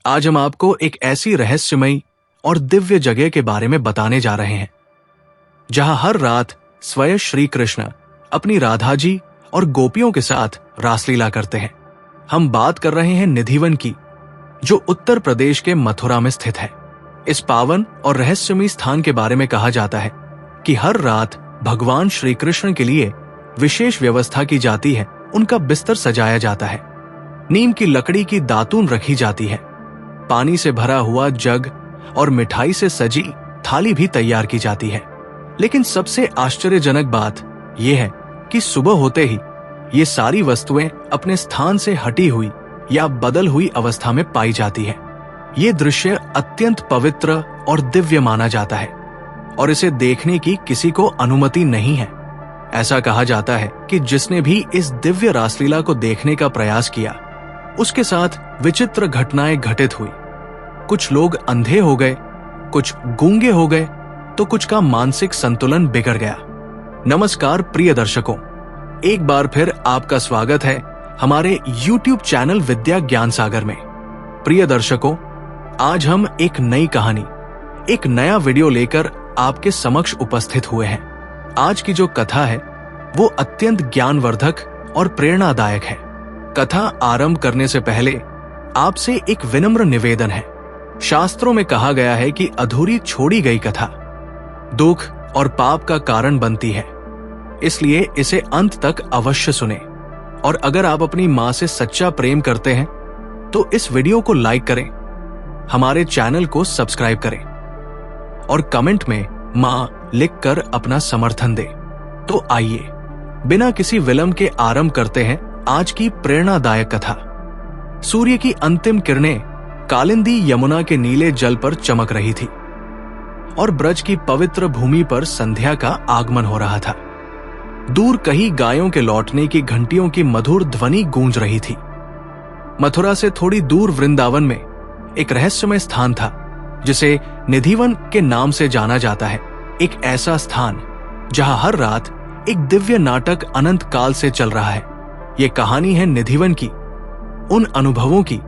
आज हम आपको एक ऐसी रहस्यमयी और दिव्य जगह के बारे में बताने जा रहे हैं जहां हर रात स्वयं श्री कृष्ण अपनी राधा जी और गोपियों के साथ रासलीला करते हैं। हम बात कर रहे हैं निधिवन की, जो उत्तर प्रदेश के मथुरा में स्थित है। इस पावन और रहस्यमयी स्थान के बारे में कहा जाता है कि हर रात भगवान श्री कृष्ण के लिए विशेष व्यवस्था की जाती है। उनका बिस्तर सजाया जाता है, नीम की लकड़ी की दातून रखी जाती है, पानी से भरा हुआ जग और मिठाई से सजी थाली भी तैयार की जाती है। लेकिन सबसे आश्चर्यजनक बात यह है कि सुबह होते ही ये सारी वस्तुएं अपने स्थान से हटी हुई या बदल हुई अवस्था में पाई जाती है। ये दृश्य अत्यंत पवित्र और दिव्य माना जाता है और इसे देखने की किसी को अनुमति नहीं है। ऐसा कहा जाता है कि जिसने भी इस दिव्य रासलीला को देखने का प्रयास किया, उसके साथ विचित्र घटनाएं घटित हुई। कुछ लोग अंधे हो गए, कुछ गूंगे हो गए, तो कुछ का मानसिक संतुलन बिगड़ गया। नमस्कार प्रिय दर्शकों, एक बार फिर आपका स्वागत है हमारे YouTube चैनल विद्या ज्ञान सागर में। प्रिय दर्शकों, आज हम एक नई कहानी, एक नया वीडियो लेकर आपके समक्ष उपस्थित हुए हैं। आज की जो कथा है वो अत्यंत ज्ञानवर्धक और प्रेरणादायक है। कथा आरंभ करने से पहले आपसे एक विनम्र निवेदन है। शास्त्रों में कहा गया है कि अधूरी छोड़ी गई कथा दुख और पाप का कारण बनती है, इसलिए इसे अंत तक अवश्य सुने। और अगर आप अपनी मां से सच्चा प्रेम करते हैं तो इस वीडियो को लाइक करें, हमारे चैनल को सब्सक्राइब करें और कमेंट में मां लिखकर अपना समर्थन दें। तो आइए बिना किसी विलंब के आरंभ करते हैं आज की प्रेरणादायक कथा। सूर्य की अंतिम किरणें कालिंदी यमुना के नीले जल पर चमक रही थी और ब्रज की पवित्र भूमि पर संध्या का आगमन हो रहा था। दूर कहीं गायों के लौटने की घंटियों की मधुर ध्वनि गूंज रही थी। मथुरा से थोड़ी दूर वृंदावन में एक रहस्यमय स्थान था जिसे निधिवन के नाम से जाना जाता है। एक ऐसा स्थान जहां हर रात एक दिव्य नाटक अनंत काल से चल रहा है। ये कहानी है निधिवन की, उन अनुभवों की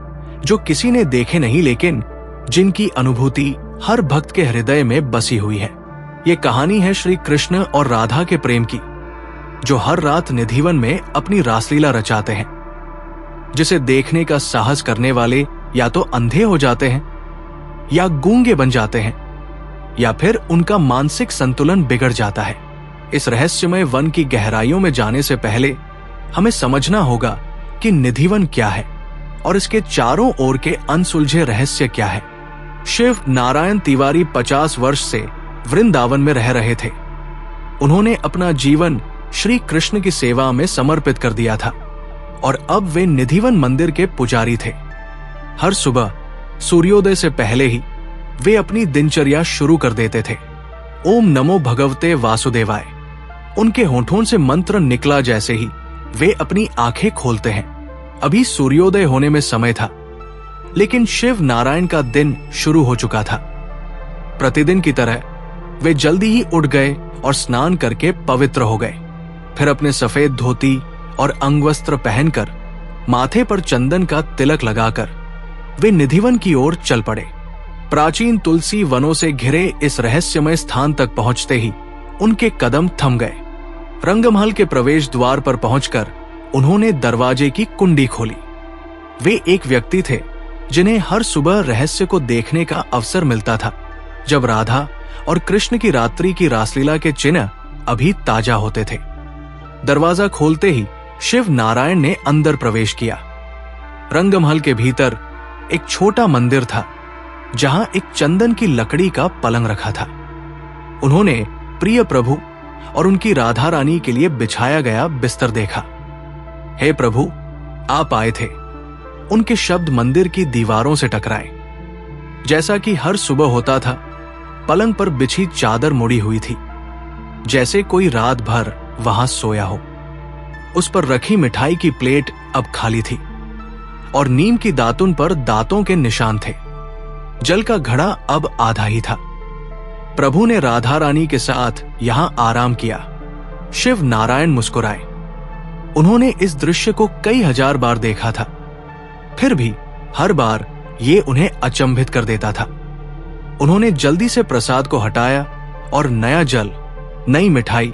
जो किसी ने देखे नहीं, लेकिन जिनकी अनुभूति हर भक्त के हृदय में बसी हुई है। ये कहानी है श्री कृष्ण और राधा के प्रेम की, जो हर रात निधिवन में अपनी रासलीला रचाते हैं, जिसे देखने का साहस करने वाले या तो अंधे हो जाते हैं या गूंगे बन जाते हैं या फिर उनका मानसिक संतुलन बिगड़ जाता है। इस रहस्यमय वन की गहराइयों में जाने से पहले हमें समझना होगा कि निधिवन क्या है और इसके चारों ओर के अनसुलझे रहस्य क्या है। शिव नारायण तिवारी 50 वर्ष से वृंदावन में रह रहे थे। उन्होंने अपना जीवन श्री कृष्ण की सेवा में समर्पित कर दिया था और अब वे निधिवन मंदिर के पुजारी थे। हर सुबह सूर्योदय से पहले ही वे अपनी दिनचर्या शुरू कर देते थे। ओम नमो भगवते वासुदेवाय उनके होठों से मंत्र निकला जैसे ही वे अपनी आंखें खोलते हैं। अभी सूर्योदय होने में समय था, लेकिन शिव नारायण का दिन शुरू हो चुका था। प्रतिदिन की तरह वे जल्दी ही उठ गए और स्नान करके पवित्र हो गए। फिर अपने सफेद धोती और अंगवस्त्र पहनकर माथे पर चंदन का तिलक लगाकर वे निधिवन की ओर चल पड़े। प्राचीन तुलसी वनों से घिरे इस रहस्यमय स्थान तक पहुंचते ही उनके कदम थम गए। रंगमहल के प्रवेश द्वार पर पहुंचकर उन्होंने दरवाजे की कुंडी खोली। वे एक व्यक्ति थे जिन्हें हर सुबह रहस्य को देखने का अवसर मिलता था, जब राधा और कृष्ण की रात्रि की रासलीला के चिन्ह अभी ताजा होते थे। दरवाजा खोलते ही शिव नारायण ने अंदर प्रवेश किया। रंगमहल के भीतर एक छोटा मंदिर था जहां एक चंदन की लकड़ी का पलंग रखा था। उन्होंने प्रिय प्रभु और उनकी राधा रानी के लिए बिछाया गया बिस्तर देखा। हे प्रभु, आप आए थे। उनके शब्द मंदिर की दीवारों से टकराए। जैसा कि हर सुबह होता था, पलंग पर बिछी चादर मुड़ी हुई थी, जैसे कोई रात भर वहां सोया हो। उस पर रखी मिठाई की प्लेट अब खाली थी और नीम की दातुन पर दांतों के निशान थे। जल का घड़ा अब आधा ही था। प्रभु ने राधा रानी के साथ यहां आराम किया। शिव नारायण मुस्कुराए। उन्होंने इस दृश्य को कई हजार बार देखा था, फिर भी हर बार ये उन्हें अचंभित कर देता था। उन्होंने जल्दी से प्रसाद को हटाया और नया जल, नई मिठाई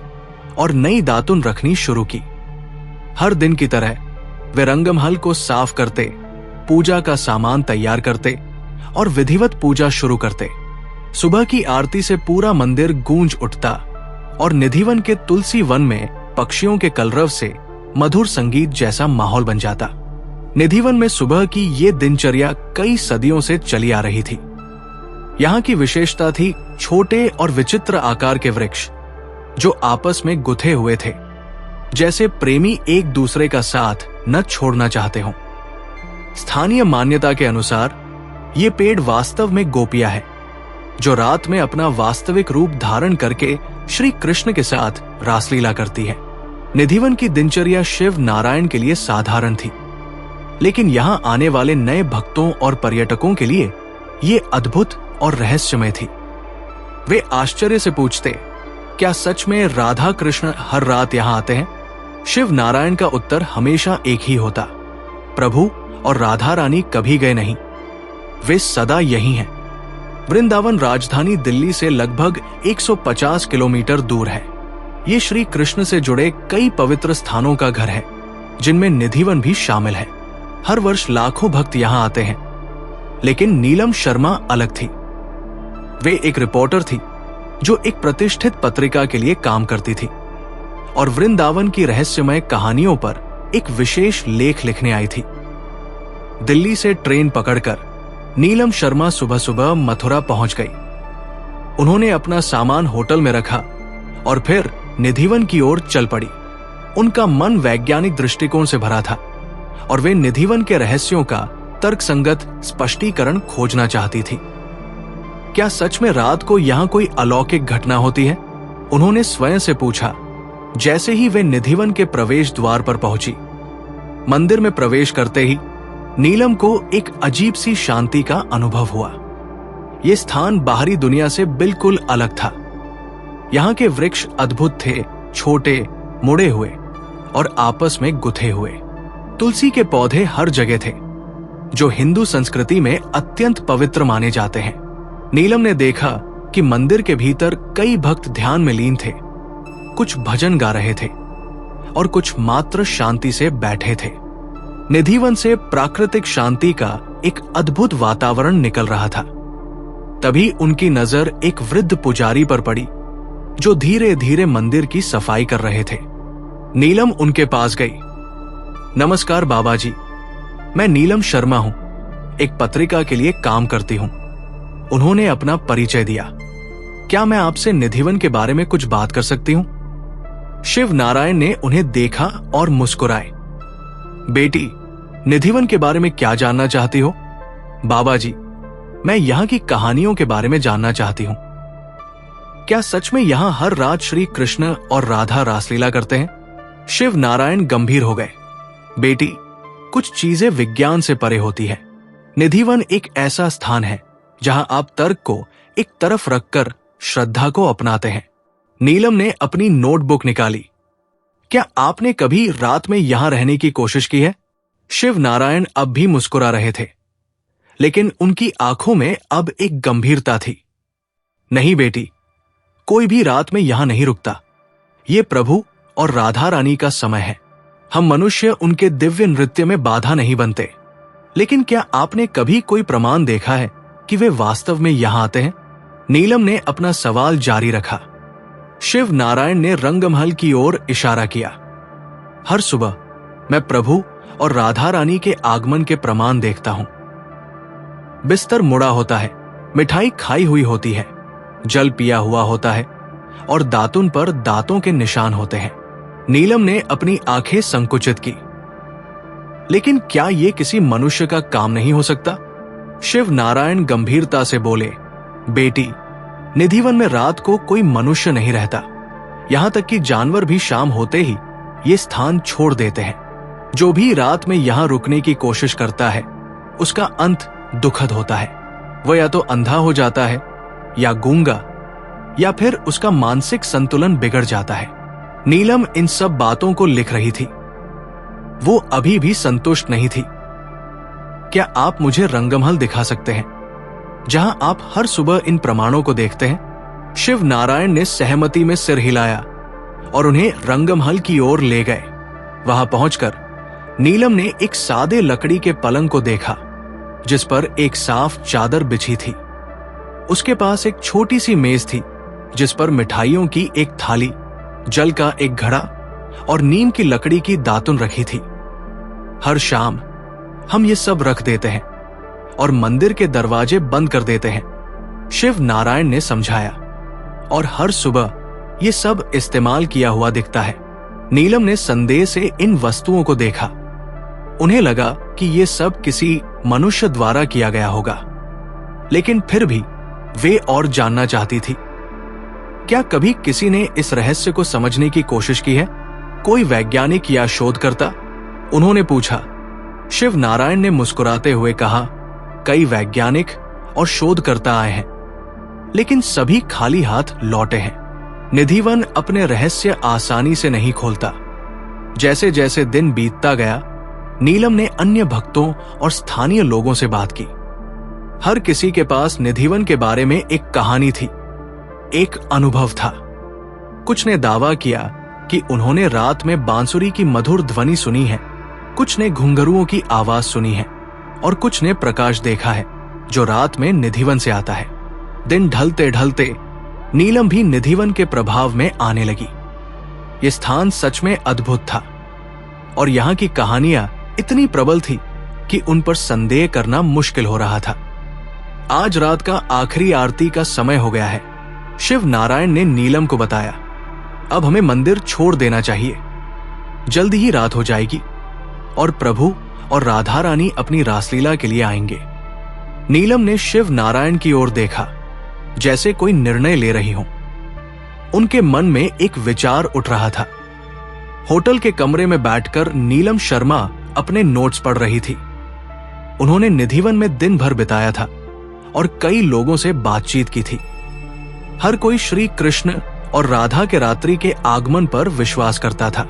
और नई दातुन रखनी शुरू की। हर दिन की तरह वे रंगमहल को साफ करते, पूजा का सामान तैयार करते और विधिवत पूजा शुरू करते। सुबह की आरती से पूरा मंदिर गूंज उठता और निधिवन के तुलसी वन में पक्षियों के कलरव से मधुर संगीत जैसा माहौल बन जाता। निधिवन में सुबह की ये दिनचर्या कई सदियों से चली आ रही थी। यहाँ की विशेषता थी छोटे और विचित्र आकार के वृक्ष जो आपस में गुथे हुए थे, जैसे प्रेमी एक दूसरे का साथ न छोड़ना चाहते हों। स्थानीय मान्यता के अनुसार ये पेड़ वास्तव में गोपियां है, जो रात में अपना वास्तविक रूप धारण करके श्री कृष्ण के साथ रासलीला करती है। निधिवन की दिनचर्या शिव नारायण के लिए साधारण थी, लेकिन यहाँ आने वाले नए भक्तों और पर्यटकों के लिए ये अद्भुत और रहस्यमय थी। वे आश्चर्य से पूछते, क्या सच में राधा कृष्ण हर रात यहाँ आते हैं? शिव नारायण का उत्तर हमेशा एक ही होता, प्रभु और राधा रानी कभी गए नहीं, वे सदा यही हैं। वृंदावन राजधानी दिल्ली से लगभग 150 किलोमीटर दूर है। ये श्री कृष्ण से जुड़े कई पवित्र स्थानों का घर है, जिनमें निधिवन भी शामिल है। हर वर्ष लाखों भक्त यहाँ आते हैं, लेकिन नीलम शर्मा अलग थी। वे एक रिपोर्टर थी जो एक प्रतिष्ठित पत्रिका के लिए काम करती थी और वृंदावन की रहस्यमय कहानियों पर एक विशेष लेख लिखने आई थी। दिल्ली से ट्रेन पकड़कर नीलम शर्मा सुबह सुबह मथुरा पहुंच गई। उन्होंने अपना सामान होटल में रखा और फिर निधिवन की ओर चल पड़ी। उनका मन वैज्ञानिक दृष्टिकोण से भरा था और वे निधिवन के रहस्यों का तर्कसंगत स्पष्टीकरण खोजना चाहती थी। क्या सच में रात को यहाँ कोई अलौकिक घटना होती है? उन्होंने स्वयं से पूछा, जैसे ही वे निधिवन के प्रवेश द्वार पर पहुंची। मंदिर में प्रवेश करते ही नीलम को एक अजीब सी शांति का अनुभव हुआ। यह स्थान बाहरी दुनिया से बिल्कुल अलग था। यहाँ के वृक्ष अद्भुत थे, छोटे, मुड़े हुए और आपस में गुथे हुए। तुलसी के पौधे हर जगह थे, जो हिंदू संस्कृति में अत्यंत पवित्र माने जाते हैं। नीलम ने देखा कि मंदिर के भीतर कई भक्त ध्यान में लीन थे, कुछ भजन गा रहे थे और कुछ मात्र शांति से बैठे थे। निधिवन से प्राकृतिक शांति का एक अद्भुत वातावरण निकल रहा था। तभी उनकी नजर एक वृद्ध पुजारी पर पड़ी, जो धीरे धीरे मंदिर की सफाई कर रहे थे। नीलम उनके पास गई। नमस्कार बाबा जी, मैं नीलम शर्मा हूं, एक पत्रिका के लिए काम करती हूं। उन्होंने अपना परिचय दिया। क्या मैं आपसे निधिवन के बारे में कुछ बात कर सकती हूं? शिव नारायण ने उन्हें देखा और मुस्कुराए। बेटी, निधिवन के बारे में क्या जानना चाहती हो? बाबा जी, मैं यहाँ की कहानियों के बारे में जानना चाहती हूँ। क्या सच में यहाँ हर रात श्री कृष्ण और राधा रासलीला करते हैं? शिव नारायण गंभीर हो गए। बेटी, कुछ चीजें विज्ञान से परे होती है। निधिवन एक ऐसा स्थान है जहां आप तर्क को एक तरफ रखकर श्रद्धा को अपनाते हैं। नीलम ने अपनी नोटबुक निकाली। क्या आपने कभी रात में यहां रहने की कोशिश की है? शिव नारायण अब भी मुस्कुरा रहे थे, लेकिन उनकी आंखों में अब एक गंभीरता थी। नहीं बेटी, कोई भी रात में यहां नहीं रुकता। ये प्रभु और राधा रानी का समय है। हम मनुष्य उनके दिव्य नृत्य में बाधा नहीं बनते। लेकिन क्या आपने कभी कोई प्रमाण देखा है कि वे वास्तव में यहां आते हैं? नीलम ने अपना सवाल जारी रखा। शिव नारायण ने रंगमहल की ओर इशारा किया। हर सुबह मैं प्रभु और राधा रानी के आगमन के प्रमाण देखता हूं। बिस्तर मुड़ा होता है, मिठाई खाई हुई होती है, जल पिया हुआ होता है और दातुन पर दांतों के निशान होते हैं। नीलम ने अपनी आंखें संकुचित की। लेकिन क्या यह किसी मनुष्य का काम नहीं हो सकता? शिव नारायण गंभीरता से बोले, बेटी, निधिवन में रात को कोई मनुष्य नहीं रहता। यहां तक कि जानवर भी शाम होते ही ये स्थान छोड़ देते हैं। जो भी रात में यहां रुकने की कोशिश करता है, उसका अंत दुखद होता है। वह या तो अंधा हो जाता है, या गूंगा, या फिर उसका मानसिक संतुलन बिगड़ जाता है। नीलम इन सब बातों को लिख रही थी। वो अभी भी संतुष्ट नहीं थी। क्या आप मुझे रंगमहल दिखा सकते हैं जहां आप हर सुबह इन प्रमाणों को देखते हैं? शिव नारायण ने सहमति में सिर हिलाया और उन्हें रंगमहल की ओर ले गए। वहां पहुंचकर नीलम ने एक सादे लकड़ी के पलंग को देखा जिस पर एक साफ चादर बिछी थी। उसके पास एक छोटी सी मेज थी जिस पर मिठाइयों की एक थाली, जल का एक घड़ा और नीम की लकड़ी की दातुन रखी थी। हर शाम हम ये सब रख देते हैं और मंदिर के दरवाजे बंद कर देते हैं, शिव नारायण ने समझाया। और हर सुबह ये सब इस्तेमाल किया हुआ दिखता है। नीलम ने संदेह से इन वस्तुओं को देखा। उन्हें लगा कि ये सब किसी मनुष्य द्वारा किया गया होगा, लेकिन फिर भी वे और जानना चाहती थी। क्या कभी किसी ने इस रहस्य को समझने की कोशिश की है? कोई वैज्ञानिक या शोधकर्ता? उन्होंने पूछा। शिव नारायण ने मुस्कुराते हुए कहा, कई वैज्ञानिक और शोधकर्ता आए हैं, लेकिन सभी खाली हाथ लौटे हैं। निधिवन अपने रहस्य आसानी से नहीं खोलता। जैसे जैसे दिन बीतता गया, नीलम ने अन्य भक्तों और स्थानीय लोगों से बात की। हर किसी के पास निधिवन के बारे में एक कहानी थी, एक अनुभव था। कुछ ने दावा किया कि उन्होंने रात में बांसुरी की मधुर ध्वनि सुनी है, कुछ ने घुंघरुओं की आवाज सुनी है और कुछ ने प्रकाश देखा है जो रात में निधिवन से आता है। दिन ढलते ढलते नीलम भी निधिवन के प्रभाव में आने लगी। यह स्थान सच में अद्भुत था और यहाँ की कहानियां इतनी प्रबल थी कि उन पर संदेह करना मुश्किल हो रहा था। आज रात का आखिरी आरती का समय हो गया है, शिव नारायण ने नीलम को बताया। अब हमें मंदिर छोड़ देना चाहिए। जल्दी ही रात हो जाएगी और प्रभु और राधा रानी अपनी रासलीला के लिए आएंगे। नीलम ने शिव नारायण की ओर देखा, जैसे कोई निर्णय ले रही हो। उनके मन में एक विचार उठ रहा था। होटल के कमरे में बैठकर नीलम शर्मा अपने नोट्स पढ़ रही थी। उन्होंने निधिवन में दिन भर बिताया था और कई लोगों से बातचीत की थी। हर कोई श्री कृष्ण और राधा के रात्रि के आगमन पर विश्वास करता था।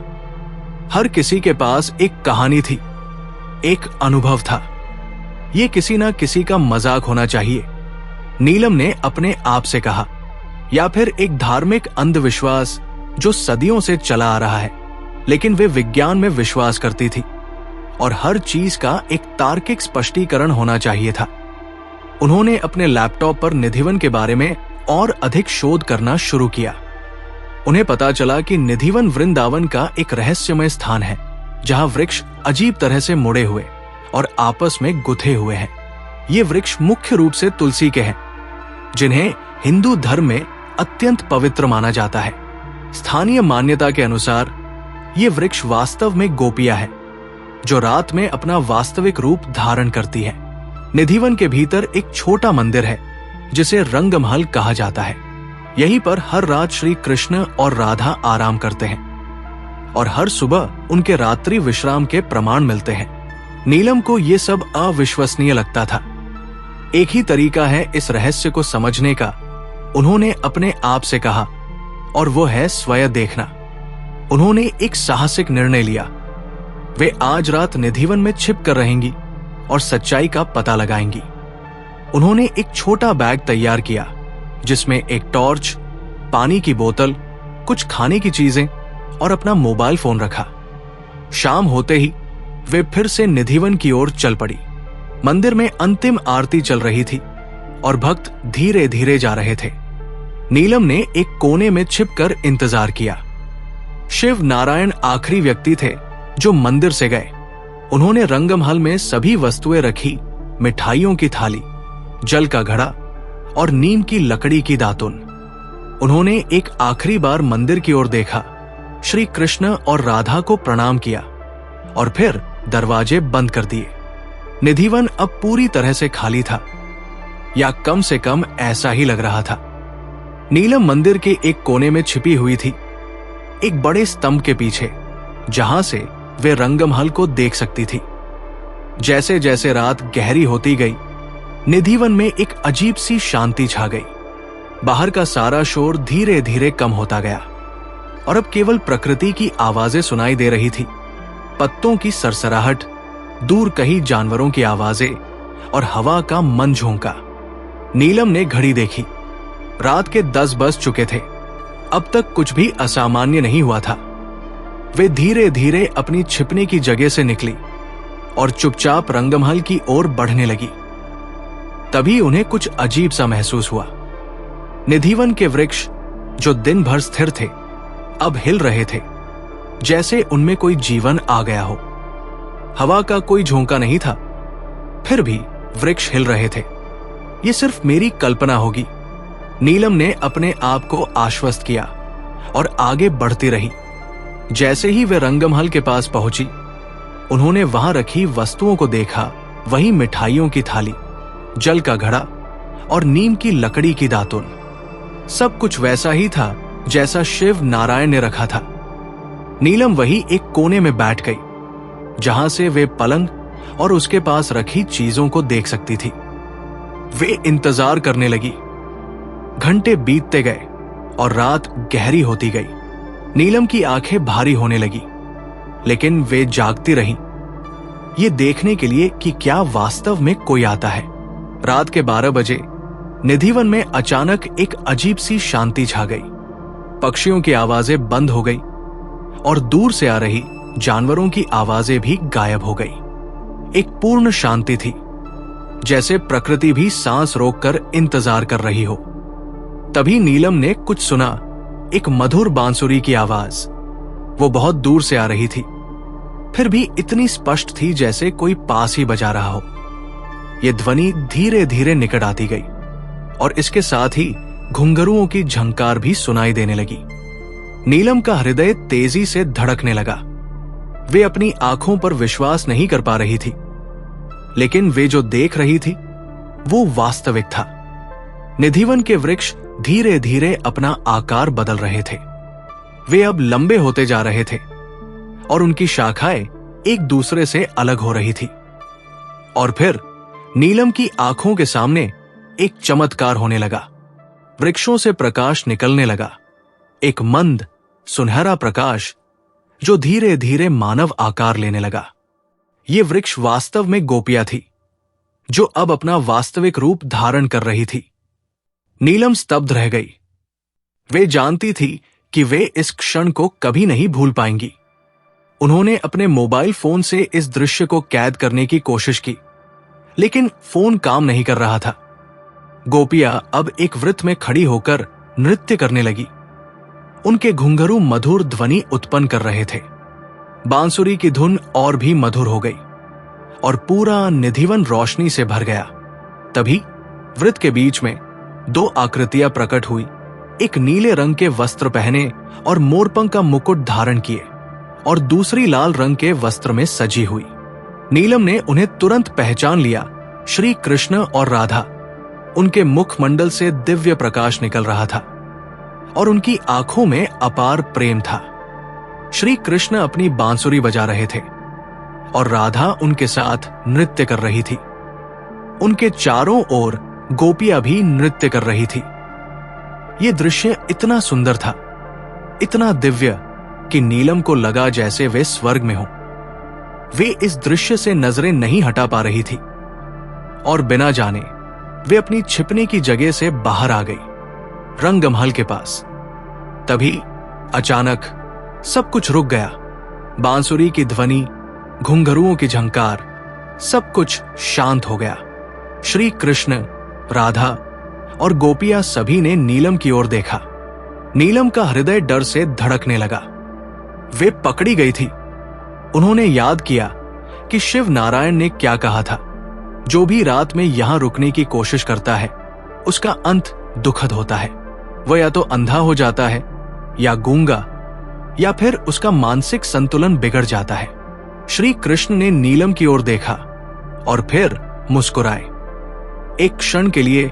हर किसी के पास एक कहानी थी, एक अनुभव था। यह किसी ना किसी का मजाक होना चाहिए, नीलम ने अपने आप से कहा, या फिर एक धार्मिक अंधविश्वास जो सदियों से चला आ रहा है। लेकिन वे विज्ञान में विश्वास करती थी और हर चीज का एक तार्किक स्पष्टीकरण होना चाहिए था। उन्होंने अपने लैपटॉप पर निधिवन के बारे में और अधिक शोध करना शुरू किया। उन्हें पता चला कि निधिवन वृंदावन का एक रहस्यमय स्थान है जहां वृक्ष अजीब तरह से मुड़े हुए और आपस में गुथे हुए हैं। ये वृक्ष मुख्य रूप से तुलसी के हैं, जिन्हें हिंदू धर्म में अत्यंत पवित्र माना जाता है। स्थानीय मान्यता के अनुसार ये वृक्ष वास्तव में गोपियां है जो रात में अपना वास्तविक रूप धारण करती है। निधिवन के भीतर एक छोटा मंदिर है जिसे रंगमहल कहा जाता है। यहीं पर हर रात श्री कृष्ण और राधा आराम करते हैं और हर सुबह उनके रात्रि विश्राम के प्रमाण मिलते हैं। नीलम को यह सब अविश्वसनीय लगता था। एक ही तरीका है इस रहस्य को समझने का, उन्होंने अपने आप से कहा, और वो है स्वयं देखना। उन्होंने एक साहसिक निर्णय लिया। वे आज रात निधिवन में छिप कर रहेंगी और सच्चाई का पता लगाएंगी। उन्होंने एक छोटा बैग तैयार किया जिसमें एक टॉर्च, पानी की बोतल, कुछ खाने की चीजें और अपना मोबाइल फोन रखा। शाम होते ही वे फिर से निधिवन की ओर चल पड़ी। मंदिर में अंतिम आरती चल रही थी और भक्त धीरे धीरे जा रहे थे। नीलम ने एक कोने में छिपकर इंतजार किया। शिव नारायण आखिरी व्यक्ति थे जो मंदिर से गए। उन्होंने रंगमहल में सभी वस्तुएं रखी, मिठाइयों की थाली, जल का घड़ा और नीम की लकड़ी की दातुन। उन्होंने एक आखिरी बार मंदिर की ओर देखा, श्री कृष्ण और राधा को प्रणाम किया और फिर दरवाजे बंद कर दिए। निधिवन अब पूरी तरह से खाली था, या कम से कम ऐसा ही लग रहा था। नीलम मंदिर के एक कोने में छिपी हुई थी, एक बड़े स्तंभ के पीछे, जहां से वे रंगमहल को देख सकती थी। जैसे जैसे रात गहरी होती गई, निधिवन में एक अजीब सी शांति छा गई। बाहर का सारा शोर धीरे धीरे कम होता गया और अब केवल प्रकृति की आवाजें सुनाई दे रही थी। पत्तों की सरसराहट, दूर कहीं जानवरों की आवाजें और हवा का मन झोंका। नीलम ने घड़ी देखी। रात के 10 बज चुके थे। अब तक कुछ भी असामान्य नहीं हुआ था। वे धीरे धीरे अपनी छिपने की जगह से निकली और चुपचाप रंगमहल की ओर बढ़ने लगी। तभी उन्हें कुछ अजीब सा महसूस हुआ। निधिवन के वृक्ष जो दिन भर स्थिर थे अब हिल रहे थे, जैसे उनमें कोई जीवन आ गया हो। हवा का कोई झोंका नहीं था, फिर भी वृक्ष हिल रहे थे। ये सिर्फ मेरी कल्पना होगी, नीलम ने अपने आप को आश्वस्त किया और आगे बढ़ती रही। जैसे ही वे रंगमहल के पास पहुंची, उन्होंने वहां रखी वस्तुओं को देखा। वही मिठाइयों की थाली, जल का घड़ा और नीम की लकड़ी की दातुन। सब कुछ वैसा ही था जैसा शिव नारायण ने रखा था। नीलम वही एक कोने में बैठ गई, जहां से वे पलंग और उसके पास रखी चीजों को देख सकती थी। वे इंतजार करने लगी। घंटे बीतते गए और रात गहरी होती गई। नीलम की आंखें भारी होने लगी, लेकिन वे जागती रहीं, ये देखने के लिए कि क्या वास्तव में कोई आता है। रात के 12 बजे निधिवन में अचानक एक अजीब सी शांति छा गई। पक्षियों की आवाजें बंद हो गई और दूर से आ रही जानवरों की आवाजें भी गायब हो गई। एक पूर्ण शांति थी, जैसे प्रकृति भी सांस रोककर इंतजार कर रही हो। तभी नीलम ने कुछ सुना, एक मधुर बांसुरी की आवाज। वो बहुत दूर से आ रही थी, फिर भी इतनी स्पष्ट थी जैसे कोई पास ही बजा रहा हो। यह ध्वनि धीरे धीरे निकट आती गई और इसके साथ ही घुंघरुओं की झंकार भी सुनाई देने लगी। नीलम का हृदय तेजी से धड़कने लगा। वे अपनी आंखों पर विश्वास नहीं कर पा रही थी, लेकिन वे जो देख रही थी वो वास्तविक था। निधिवन के वृक्ष धीरे धीरे अपना आकार बदल रहे थे। वे अब लंबे होते जा रहे थे और उनकी शाखाएं एक दूसरे से अलग हो रही थी। और फिर नीलम की आंखों के सामने एक चमत्कार होने लगा। वृक्षों से प्रकाश निकलने लगा, एक मंद सुनहरा प्रकाश जो धीरे धीरे मानव आकार लेने लगा। ये वृक्ष वास्तव में गोपियां थी, जो अब अपना वास्तविक रूप धारण कर रही थी। नीलम स्तब्ध रह गई। वे जानती थी कि वे इस क्षण को कभी नहीं भूल पाएंगी। उन्होंने अपने मोबाइल फोन से इस दृश्य को कैद करने की कोशिश की, लेकिन फोन काम नहीं कर रहा था। गोपियां अब एक वृत्त में खड़ी होकर नृत्य करने लगी। उनके घुंघरू मधुर ध्वनि उत्पन्न कर रहे थे। बांसुरी की धुन और भी मधुर हो गई और पूरा निधिवन रोशनी से भर गया। तभी वृत्त के बीच में 2 आकृतियां प्रकट हुई, एक नीले रंग के वस्त्र पहने और मोरपंख का मुकुट धारण किए और दूसरी लाल रंग के वस्त्र में सजी हुई। नीलम ने उन्हें तुरंत पहचान लिया। श्री कृष्ण और राधा। उनके मुखमंडल से दिव्य प्रकाश निकल रहा था और उनकी आंखों में अपार प्रेम था। श्री कृष्ण अपनी बांसुरी बजा रहे थे और राधा उनके साथ नृत्य कर रही थी। उनके चारों ओर गोपियां भी नृत्य कर रही थी। यह दृश्य इतना सुंदर था, इतना दिव्य कि नीलम को लगा जैसे वे स्वर्ग में हों। वे इस दृश्य से नजरें नहीं हटा पा रही थी और बिना जाने वे अपनी छिपने की जगह से बाहर आ गई, रंगमहल के पास। तभी अचानक सब कुछ रुक गया। बांसुरी की ध्वनि, घुंघरुओं की झंकार, सब कुछ शांत हो गया। श्री कृष्ण, राधा और गोपियां सभी ने नीलम की ओर देखा। नीलम का हृदय डर से धड़कने लगा। वे पकड़ी गई थी। उन्होंने याद किया कि शिव नारायण ने क्या कहा था, जो भी रात में यहां रुकने की कोशिश करता है उसका अंत दुखद होता है। वह या तो अंधा हो जाता है या गूंगा, या फिर उसका मानसिक संतुलन बिगड़ जाता है। श्री कृष्ण ने नीलम की ओर देखा और फिर मुस्कुराए। एक क्षण के लिए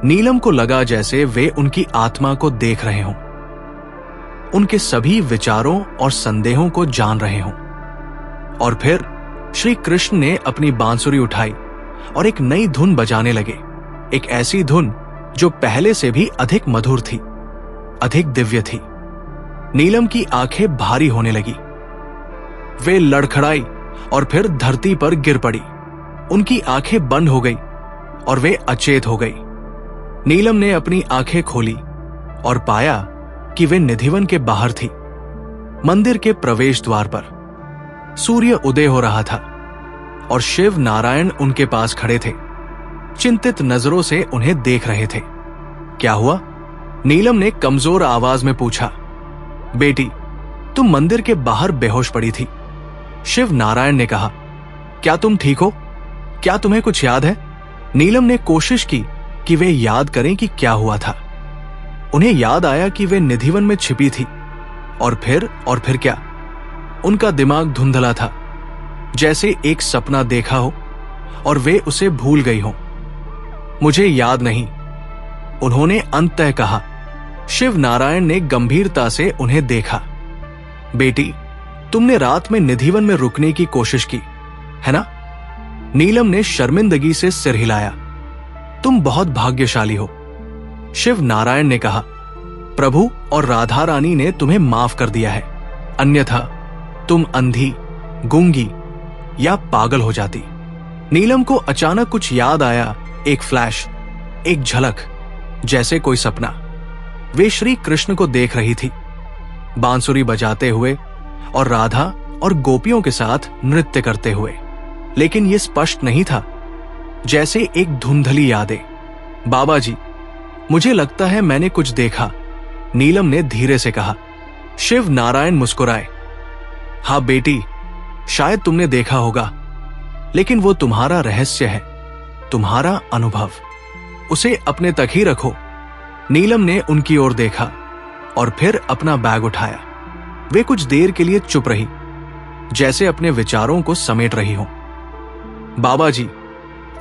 नीलम को लगा जैसे वे उनकी आत्मा को देख रहे हों, उनके सभी विचारों और संदेहों को जान रहे हों। और फिर श्री कृष्ण ने अपनी बांसुरी उठाई और एक नई धुन बजाने लगे, एक ऐसी धुन जो पहले से भी अधिक मधुर थी, अधिक दिव्य थी। नीलम की आंखें भारी होने लगी। वे लड़खड़ाई और फिर धरती पर गिर पड़ी। उनकी आंखें बंद हो गई और वे अचेत हो गई। नीलम ने अपनी आंखें खोली और पाया कि वे निधिवन के बाहर थी, मंदिर के प्रवेश द्वार पर। सूर्य उदय हो रहा था और शिव नारायण उनके पास खड़े थे, चिंतित नजरों से उन्हें देख रहे थे। क्या हुआ? नीलम ने कमजोर आवाज में पूछा। बेटी, तुम मंदिर के बाहर बेहोश पड़ी थी। शिव नारायण ने कहा। क्या तुम ठीक हो? क्या तुम्हें कुछ याद है? नीलम ने कोशिश की कि वे याद करें कि क्या हुआ था। उन्हें याद आया कि वे निधिवन में छिपी थी। और फिर क्या? उनका दिमाग धुंधला था, जैसे एक सपना देखा हो और वे उसे भूल गई हो। मुझे याद नहीं, उन्होंने अंततः कहा। शिव नारायण ने गंभीरता से उन्हें देखा। बेटी, तुमने रात में निधिवन में रुकने की कोशिश की, है ना? नीलम ने शर्मिंदगी से सिर हिलाया। तुम बहुत भाग्यशाली हो, शिव नारायण ने कहा। प्रभु और राधा रानी ने तुम्हें माफ कर दिया है, अन्यथा तुम अंधी, गूंगी या पागल हो जाती। नीलम को अचानक कुछ याद आया, एक फ्लैश, एक झलक, जैसे कोई सपना। वे श्री कृष्ण को देख रही थी, बांसुरी बजाते हुए और राधा और गोपियों के साथ नृत्य करते हुए। लेकिन यह स्पष्ट नहीं था, जैसे एक धुंधली यादें। बाबा जी, मुझे लगता है मैंने कुछ देखा, नीलम ने धीरे से कहा। शिव नारायण मुस्कुराए। हाँ बेटी, शायद तुमने देखा होगा, लेकिन वो तुम्हारा रहस्य है, तुम्हारा अनुभव। उसे अपने तक ही रखो। नीलम ने उनकी ओर देखा और फिर अपना बैग उठाया। वे कुछ देर के लिए चुप रही, जैसे अपने विचारों को समेट रही हो। बाबा जी,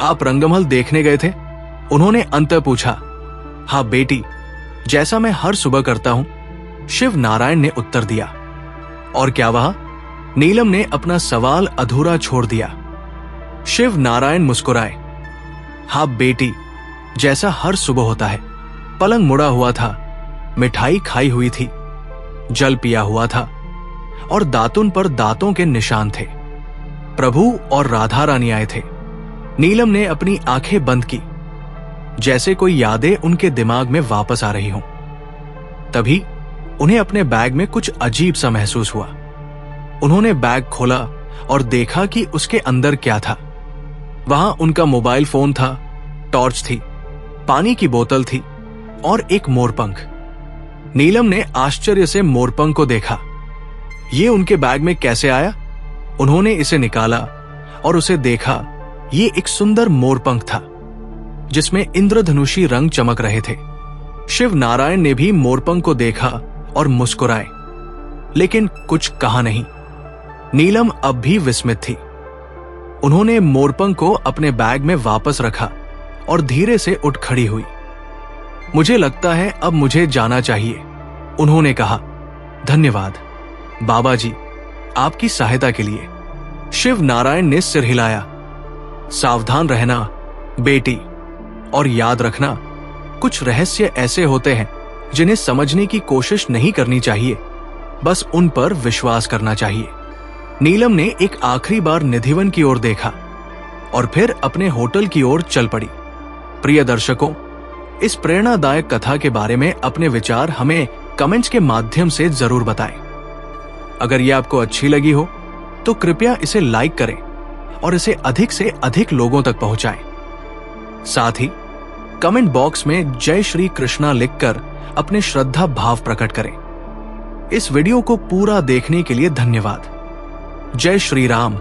आप रंगमहल देखने गए थे? उन्होंने अंत पूछा। हाँ बेटी, जैसा मैं हर सुबह करता हूं, शिव नारायण ने उत्तर दिया। और क्या वहां? नीलम ने अपना सवाल अधूरा छोड़ दिया। शिव नारायण मुस्कुराए। हाँ बेटी, जैसा हर सुबह होता है। पलंग मुड़ा हुआ था, मिठाई खाई हुई थी, जल पिया हुआ था और दातुन पर दांतों के निशान थे। प्रभु और राधा रानी आए थे। नीलम ने अपनी आंखें बंद की, जैसे कोई यादें उनके दिमाग में वापस आ रही हों। तभी उन्हें अपने बैग में कुछ अजीब सा महसूस हुआ। उन्होंने बैग खोला और देखा कि उसके अंदर क्या था। वहां उनका मोबाइल फोन था, टॉर्च थी, पानी की बोतल थी और एक मोरपंख। नीलम ने आश्चर्य से मोरपंख को देखा। ये उनके बैग में कैसे आया? उन्होंने इसे निकाला और उसे देखा। ये एक सुंदर मोरपंख था, जिसमें इंद्रधनुषी रंग चमक रहे थे। शिव नारायण ने भी मोरपंख को देखा और मुस्कुराए, लेकिन कुछ कहा नहीं। नीलम अब भी विस्मित थी। उन्होंने मोरपंख को अपने बैग में वापस रखा और धीरे से उठ खड़ी हुई। मुझे लगता है अब मुझे जाना चाहिए, उन्होंने कहा। धन्यवाद बाबा जी, आपकी सहायता के लिए। शिव नारायण ने सिर हिलाया। सावधान रहना बेटी, और याद रखना, कुछ रहस्य ऐसे होते हैं जिन्हें समझने की कोशिश नहीं करनी चाहिए, बस उन पर विश्वास करना चाहिए। नीलम ने एक आखिरी बार निधिवन की ओर देखा और फिर अपने होटल की ओर चल पड़ी। प्रिय दर्शकों, इस प्रेरणादायक कथा के बारे में अपने विचार हमें कमेंट्स के माध्यम से जरूर बताएं। अगर यह आपको अच्छी लगी हो तो कृपया इसे लाइक करें और इसे अधिक से अधिक लोगों तक पहुंचाएं। साथ ही कमेंट बॉक्स में जय श्री कृष्णा लिखकर अपने श्रद्धा भाव प्रकट करें। इस वीडियो को पूरा देखने के लिए धन्यवाद। जय श्री राम।